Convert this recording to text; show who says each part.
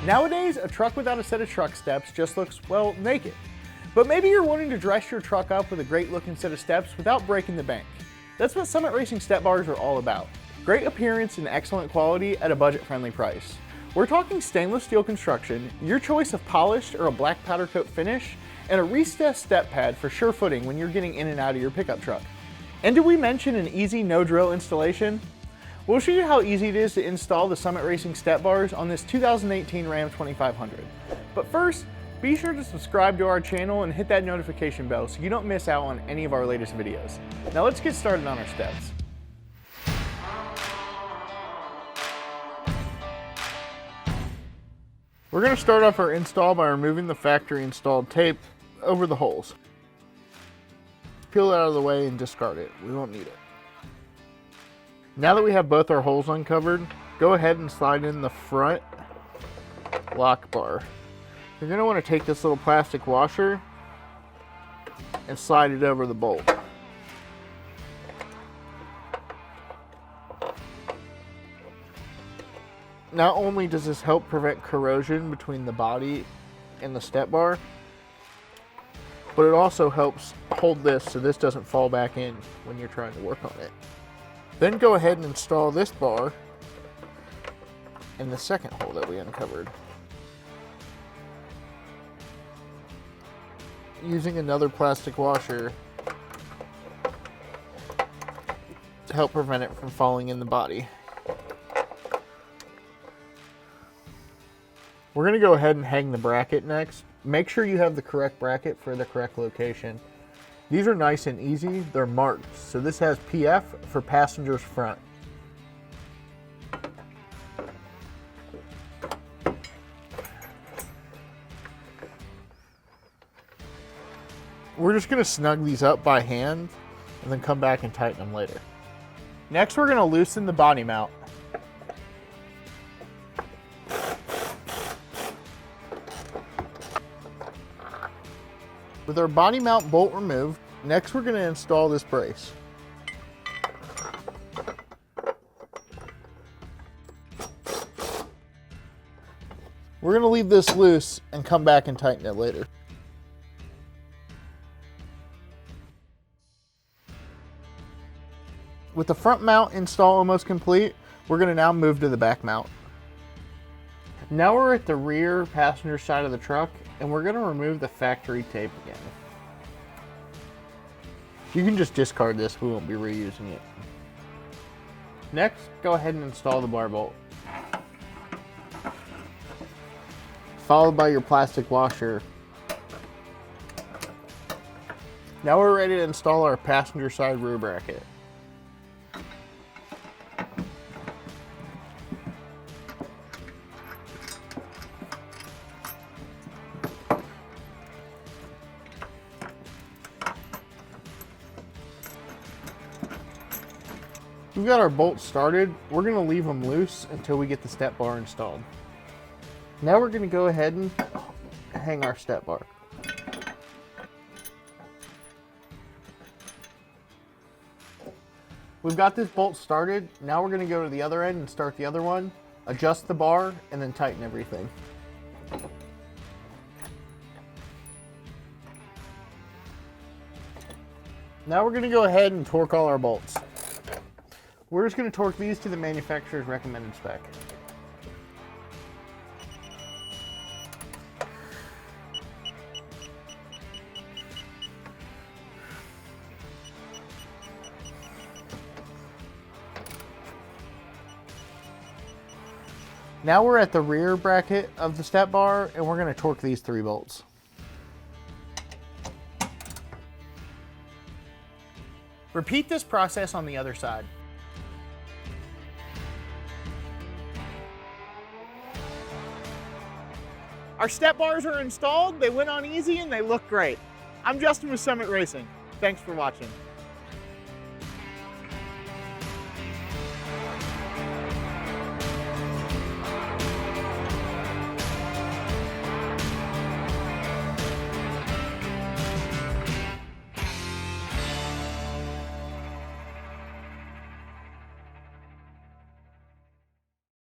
Speaker 1: Nowadays, a truck without a set of truck steps just looks, well, naked. But maybe you're wanting to dress your truck up with a great looking set of steps without breaking the bank. That's what Summit Racing step bars are all about. Great appearance and excellent quality at a budget-friendly price. We're talking stainless steel construction, your choice of polished or a black powder coat finish, and a recessed step pad for sure footing when you're getting in and out of your pickup truck. And did we mention an easy no-drill installation? We'll show you how easy it is to install the Summit Racing step bars on this 2018 Ram 2500. But first, be sure to subscribe to our channel and hit that notification bell so you don't miss out on any of our latest videos. Now let's get started on our steps. We're going to start off our install by removing the factory installed tape over the holes. Peel it out of the way and discard it. We won't need it. Now that we have both our holes uncovered, go ahead and slide in the front lock bar. You're going to want to take this little plastic washer and slide it over the bolt. Not only does this help prevent corrosion between the body and the step bar, but it also helps hold this so this doesn't fall back in when you're trying to work on it. Then go ahead and install this bar in the second hole that we uncovered. Using another plastic washer to help prevent it from falling in the body. We're going to go ahead and hang the bracket next. Make sure you have the correct bracket for the correct location. These are nice and easy. They're marked. So this has PF for passenger's front. We're just going to snug these up by hand and then come back and tighten them later. Next, we're going to loosen the body mount. With our body mount bolt removed, next we're going to install this brace. We're going to leave this loose and come back and tighten it later. With the front mount install almost complete, we're going to now move to the back mount. Now we're at the rear passenger side of the truck, and we're going to remove the factory tape again. You can just discard this, we won't be reusing it. Next, go ahead and install the bar bolt. Followed by your plastic washer. Now we're ready to install our passenger side rear bracket. We've got our bolts started. We're going to leave them loose until we get the step bar installed. Now we're going to go ahead and hang our step bar. We've got this bolt started. Now we're going to go to the other end and start the other one, adjust the bar, and then tighten everything. Now we're going to go ahead and torque all our bolts. We're just going to torque these to the manufacturer's recommended spec. Now we're at the rear bracket of the step bar, and we're going to torque these 3 bolts. Repeat this process on the other side. Our step bars are installed, they went on easy, and they look great. I'm Justin with Summit Racing. Thanks for watching.